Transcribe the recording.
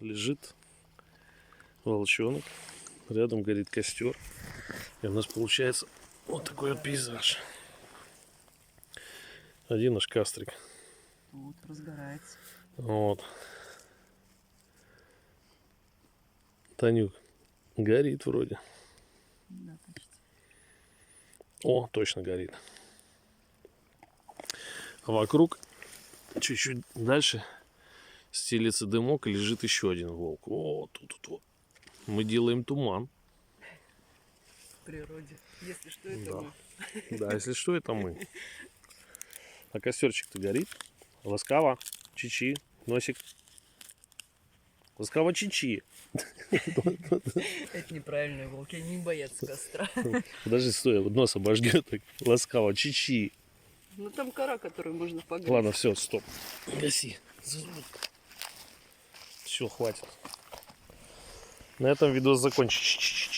лежит волчонок, рядом горит костер. И у нас получается вот такой вот пейзаж. Один наш кастрик. Вот, разгорается. Вот. Танюк, горит вроде. Да, почти. О, точно горит. А вокруг, чуть-чуть дальше, стелится дымок и лежит еще один волк. О, тут вот. Мы делаем туман. В природе. Если что, это Да. мы. Да, если что, это мы. А костерчик-то горит. Ласкаво. Чичи. Носик. Ласкаво чичи. Это неправильно, волки не боятся костра. Подожди, стой, вот нос обожгет. Так. Ласкаво чичи. Ну там кора, которую можно погреть. Ладно, все, стоп. Гаси. Все, хватит. На этом видос закончится.